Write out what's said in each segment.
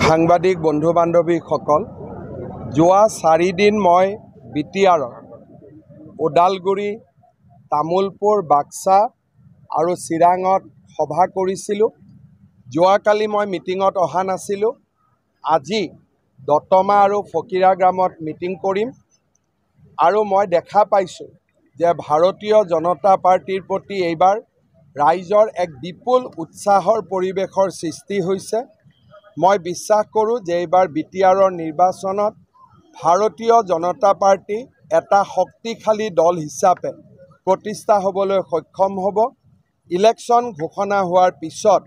সাংবাদিক বন্ধু বান্ধৱীসকল যোৱা 4 দিন মই বিটিআৰ ওদালগুৰি তামুলপুৰ বাক্সা আৰু চিৰাঙত সভা কৰিছিলোঁ। যোৱাকালি মই মিটিঙত অহা নাছিলোঁ। আজি দতমা আৰু ফকিৰা গ্ৰামত মিটিং কৰিম আৰু মই দেখা পাইছোঁ যে ভাৰতীয় জনতা পাৰ্টিৰ প্ৰতি এইবাৰ ৰাইজৰ এক বিপুল উৎসাহৰ পৰিৱেশৰ সৃষ্টি হৈছে। মই বিশ্বাস কৰোঁ যে এইবাৰ বিটিআৰৰ নিৰ্বাচনত ভাৰতীয় জনতা পাৰ্টি এটা শক্তিশালী দল হিচাপে প্ৰতিষ্ঠা হ'বলৈ সক্ষম হ'ব। ইলেকশ্যন ঘোষণা হোৱাৰ পিছত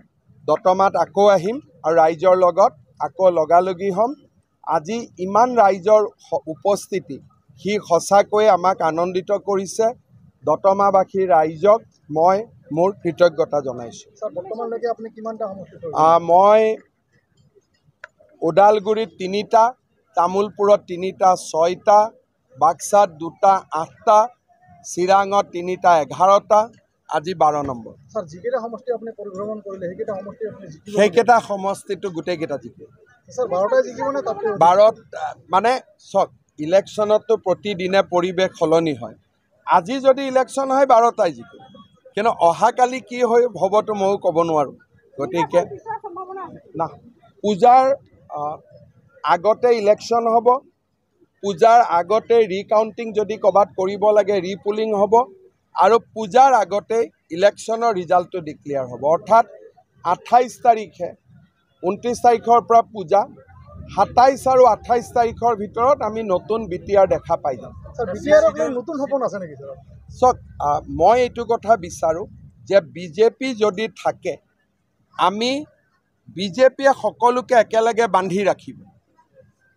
দতমাত আকৌ আহিম আৰু ৰাইজৰ লগত আকৌ লগালগি হ'ম। আজি ইমান ৰাইজৰ উপস্থিতি সি সঁচাকৈয়ে আমাক আনন্দিত কৰিছে। দতমাবাসী ৰাইজক মই মোৰ কৃতজ্ঞতা জনাইছোঁ। মই ওদালগুৰিত 3টা, তামুলপুৰত 3টা 6টা, বাক্সাত 2টা 8টা, চিৰাঙত 3টা 11টা, আজি 12 নম্বৰ। সেইকেইটা সমষ্টিটো গোটেইকেইটা জিকে। 12 মানে চক ইলেকশ্যনততো প্ৰতিদিনে পৰিৱেশ সলনি হয়। আজি যদি ইলেকশ্যন হয় 12টাই জিকে, কিন্তু অহাকালি কি হ'বতো ময়ো ক'ব নোৱাৰোঁ। গতিকে না পূজাৰ আগতে ইলেকশ্যন হ'ব, পূজাৰ আগতে ৰিকাউণ্টিং যদি ক'ৰবাত কৰিব লাগে ৰিপুলিং হ'ব আৰু পূজাৰ আগতে ইলেকশ্যনৰ ৰিজাল্টটো ডিক্লেয়াৰ হ'ব। অৰ্থাৎ 28 তাৰিখে 29 তাৰিখৰ পৰা পূজা, 27 আৰু 28 তাৰিখৰ ভিতৰত আমি নতুন বিটিআৰ দেখা পাই যাম। চক মই এইটো কথা বিচাৰোঁ যে বিজেপি যদি থাকে আমি বিজেপিয়ে সকলোকে একেলগে বান্ধি ৰাখিব।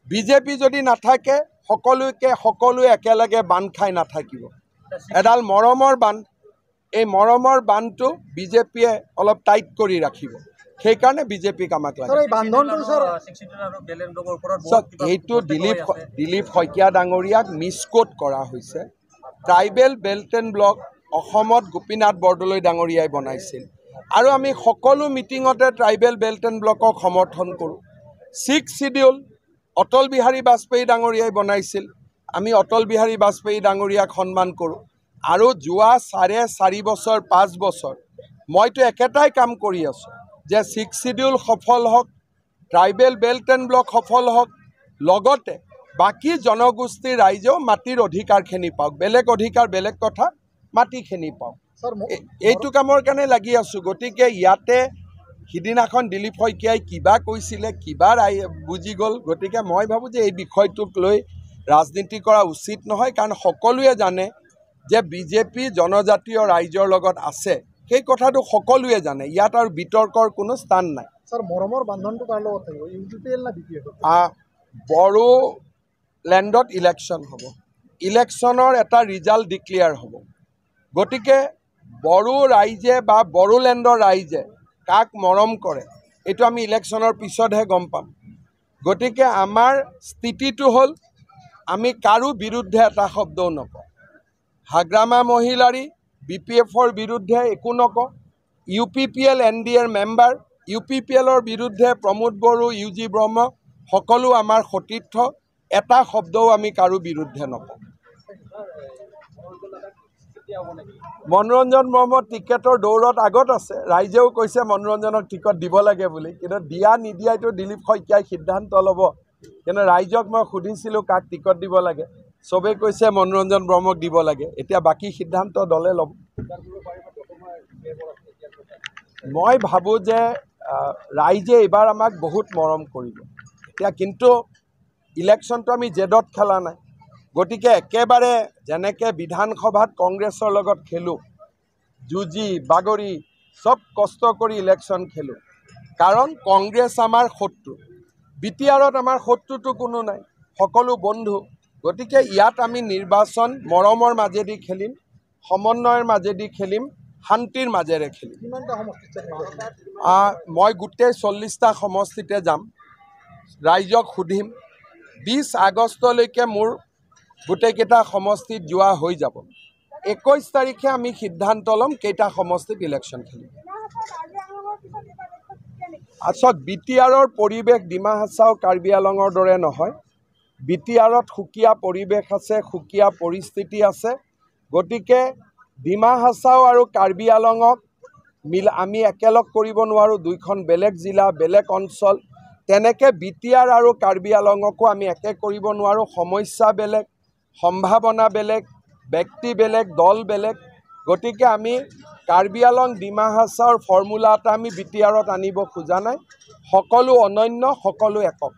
বিজেপি যদি নাথাকে সকলোৱে একেলগে বান্ধ খাই নাথাকিব। এডাল মৰমৰ বান্ধ, এই মৰমৰ বান্ধটো বিজেপিয়ে অলপ টাইট কৰি ৰাখিব। সেইকাৰণে বিজেপিক আমাক লাগে। এইটো দিলীপ শইকীয়া ডাঙৰীয়াক মিছকোট কৰা হৈছে। ট্ৰাইবেল বেল্ট এণ্ড ব্লক অসমত গোপীনাথ বৰদলৈ ডাঙৰীয়াই বনাইছিল আৰু আমি সকলো মিটিঙতে ট্ৰাইবেল বেল্ট এণ্ড ব্লকক সমৰ্থন কৰোঁ। 6th শিডিউল অটল বিহাৰী বাজপেয়ী ডাঙৰীয়াই বনাইছিল, আমি অটল বিহাৰী বাজপেয়ী ডাঙৰীয়াক সন্মান কৰোঁ। আৰু যোৱা 4.5 বছৰ 5 বছৰ মইতো একেটাই কাম কৰি আছোঁ যে 6th শিডিউল সফল হওক, ট্ৰাইবেল বেল্ট এণ্ড ব্লক সফল হওক, লগতে বাকী জনগোষ্ঠীৰ ৰাইজেও মাটিৰ অধিকাৰখিনি পাওক। বেলেগ অধিকাৰ বেলেগ কথা, মাটিখিনি পাওক। এইটো কামৰ কাৰণে লাগি আছোঁ। গতিকে ইয়াতে সিদিনাখন দিলীপ শইকীয়াই কিবা কৈছিলে, কিবা বুজি গ'ল। গতিকে মই ভাবোঁ যে এই বিষয়টোক লৈ ৰাজনীতি কৰা উচিত নহয়, কাৰণ সকলোৱে জানে যে বিজেপি জনজাতীয় ৰাইজৰ লগত আছে। সেই কথাটো সকলোৱে জানে, ইয়াত আৰু বিতৰ্কৰ কোনো স্থান নাই। বড়োলেণ্ডত ইলেকশ্যন হ'ব, ইলেকশ্যনৰ এটা ৰিজাল্ট ডিক্লেয়াৰ হ'ব। গতিকে বড়ো ৰাইজে বা বড়োলেণ্ডৰ ৰাইজে কাক মৰম কৰে এইটো আমি ইলেকশ্যনৰ পিছতহে গম পাম। গতিকে আমাৰ স্থিতিটো হ'ল আমি কাৰো বিৰুদ্ধে এটা শব্দও নকওঁ। হাগ্ৰামা মহিলাৰী BPFৰ বিৰুদ্ধে একো নকওঁ। UPPL NDAৰ মেম্বাৰ, UPPLৰ বিৰুদ্ধে প্ৰমোদ বড়ো, UG ব্ৰহ্ম সকলো আমাৰ সতীৰ্থ, এটা শব্দও আমি কাৰো বিৰুদ্ধে নকওঁ। মনোৰঞ্জন মৰ্ম টিকেটৰ দৌৰত আগত আছে। ৰাইজেও কৈছে মনোৰঞ্জনক টিকট দিব লাগে বুলি, কিন্তু দিয়া নিদিয়াটো দিলীপ শইকীয়াই সিদ্ধান্ত ল'ব। কিন্তু ৰাইজক মই সুধিছিলোঁ কাক টিকট দিব লাগে, চবেই কৈছে মনোৰঞ্জন ব্ৰহ্মক দিব লাগে। এতিয়া বাকী সিদ্ধান্ত দলে ল'ব। মই ভাবোঁ যে ৰাইজে এইবাৰ আমাক বহুত মৰম কৰিব। এতিয়া কিন্তু ইলেকশ্যনটো আমি জেদত খেলা নাই। গতিকে একেবাৰে যেনেকৈ বিধানসভাত কংগ্ৰেছৰ লগত খেলোঁ, যুঁজি বাগৰি চব কষ্ট কৰি ইলেকশ্যন খেলোঁ, কাৰণ কংগ্ৰেছ আমাৰ শত্ৰু। বিটিআৰত আমাৰ শত্ৰুটো কোনো নাই, সকলো বন্ধু। গতিকে ইয়াত আমি নিৰ্বাচন মৰমৰ মাজেদি খেলিম, সমন্বয়ৰ মাজেদি খেলিম, শান্তিৰ মাজেৰে খেলিম। মই গোটেই 40টা সমষ্টিতে যাম, ৰাইজক সুধিম। 20 আগষ্টলৈকে মোৰ গোটেইকেইটা সমষ্টিত যোৱা হৈ যাব। 21 তাৰিখে আমি সিদ্ধান্ত ল'ম কেইটা সমষ্টিত ইলেকশ্যন খেলিম। আচক BTRৰ পৰিৱেশ ডিমা হাছাও কাৰ্বি আলঙৰ দৰে নহয়। BTRত সুকীয়া পৰিৱেশ আছে, সুকীয়া পৰিস্থিতি আছে। গতিকে ডিমা হাছাও আৰু কাৰ্বি আলঙক আমি একেলগ কৰিব নোৱাৰোঁ। দুইখন বেলেগ জিলা, বেলেগ অঞ্চল। তেনেকৈ BTR আৰু কাৰ্বি আলঙকো আমি একে কৰিব নোৱাৰোঁ। সমস্যা বেলেগ, সম্ভাৱনা বেলেগ, ব্যক্তি বেলেগ, দল বেলেগ। গতিকে আমি কাৰ্বি আলং ডিমা হাছাওৰ ফৰ্মুলা এটা আমি BTRত আনিব খোজা নাই। সকলো অনন্য, সকলো একক।